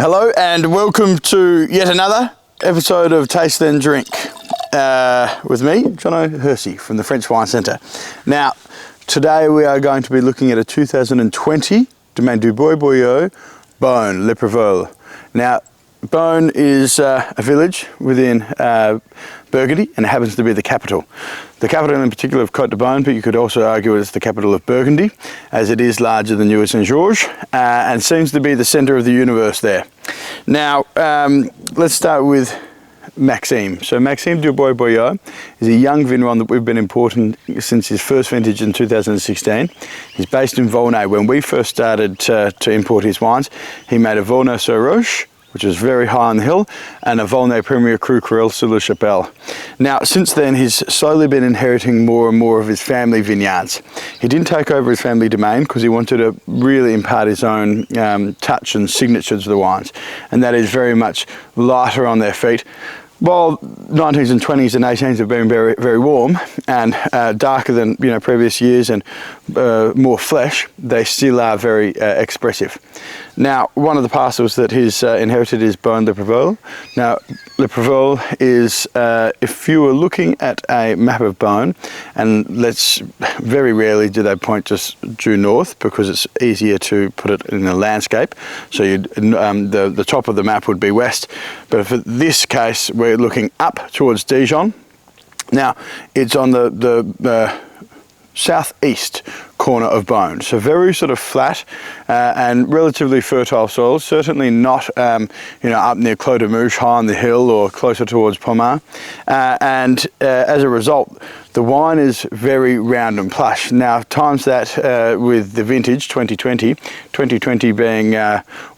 Hello and welcome to yet another episode of Taste Then Drink with me, Jono Hersey from the French Wine Centre. Now, today we are going to be looking at a 2020 Domaine Dubuet Boillot Beaune, Le Prevoles. Now, Beaune is a village within Burgundy, and it happens to be the capital. The capital in particular of Côte de Beaune, but you could also argue it's the capital of Burgundy, as it is larger than New St George, and seems to be the centre of the universe there. Now, let's start with Maxime. So Maxime Dubuet Boillot is a young vigneron that we've been importing since his first vintage in 2016. He's based in Beaune. When we first started to import his wines, he made a Beaune sur Roche, which is very high on the hill, and a Volnay Premier Cru Crel sur la Chapelle. Now, since then, he's slowly been inheriting more and more of his family vineyards. He didn't take over his family domain because he wanted to really impart his own touch and signature to the wines, and that is very much lighter on their feet. While 19s and 20s and 18s have been very, very warm and darker than previous years and more flesh, they still are very expressive. Now, one of the parcels that he's inherited is Beaune Le Prevoles. Now, Le Prevoles is, if you were looking at a map of Beaune, and very rarely do they point just due north because it's easier to put it in a landscape. So the top of the map would be west, but for this case, we're looking up towards Dijon. Now, it's on the southeast corner of Beaune, so very sort of flat and relatively fertile soils, certainly not up near Clos de Mouche, high on the hill, or closer towards Pommard, and as a result the wine is very round and plush. Now, times that with the vintage 2020 being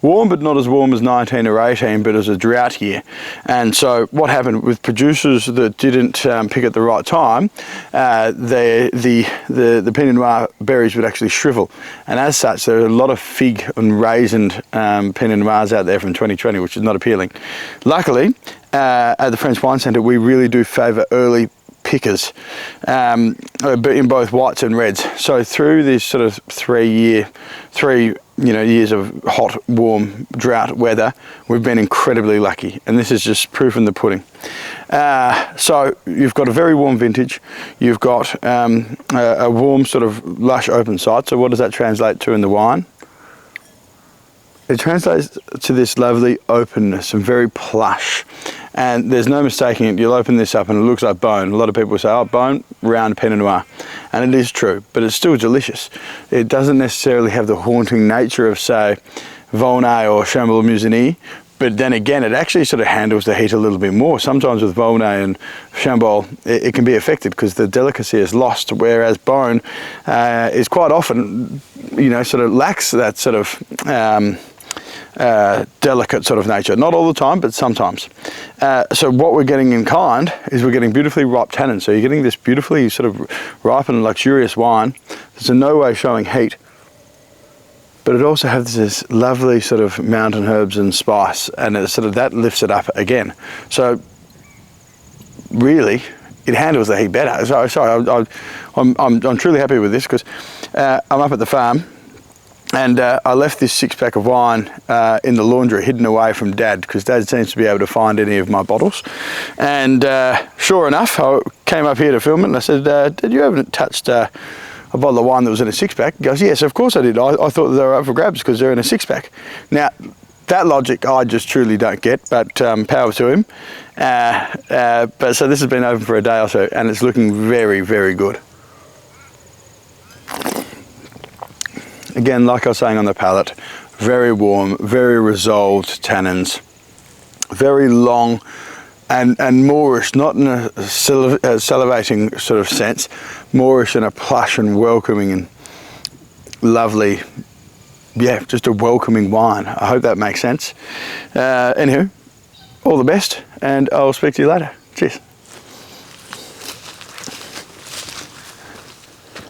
warm, but not as warm as 19 or 18, but as a drought year. And so what happened with producers that didn't pick at the right time, the Pinot Noir berries would actually shrivel. And as such, there are a lot of fig and raisined Pinot Noirs out there from 2020, which is not appealing. Luckily, at the French Wine Centre, we really do favour early pickers in both whites and reds. So through this sort of 3 years of hot, warm, drought weather, we've been incredibly lucky, and this is just proof in the pudding. So you've got a very warm vintage, you've got a warm sort of lush open site. So what does that translate to in the wine? It translates to this lovely openness and very plush, and there's no mistaking it. You'll open this up and it looks like Beaune. A lot of people say, oh, Beaune, round Pinot Noir, and it is true, but it's still delicious. It doesn't necessarily have the haunting nature of, say, Volnay or Chambolle-Musigny, but then again, it actually sort of handles the heat a little bit more. Sometimes with Volnay and Chambolle, it can be affected because the delicacy is lost, whereas Beaune is quite often, sort of lacks that sort of delicate sort of nature. Not all the time, but sometimes. So what we're getting in kind is we're getting beautifully ripe tannins. So you're getting this beautifully sort of ripe and luxurious wine that's in no way showing heat, but it also has this lovely sort of mountain herbs and spice, and it sort of that lifts it up again. So really, it handles the heat better. So sorry, I'm truly happy with this because I'm up at the farm. And I left this 6-pack of wine in the laundry, hidden away from Dad, because Dad seems to be able to find any of my bottles. And sure enough, I came up here to film it, and I said, Dad, you haven't touched a bottle of wine that was in a 6-pack? He goes, yes, of course I did. I thought they were up for grabs because they're in a 6-pack. Now, that logic I just truly don't get, but power to him. But so this has been open for a day or so, and it's looking very, very good. Again, like I was saying on the palate, very warm, very resolved tannins, very long and moorish, not in a salivating sort of sense, moorish in a plush and welcoming and lovely, just a welcoming wine. I hope that makes sense. Anywho, all the best, and I'll speak to you later. Cheers.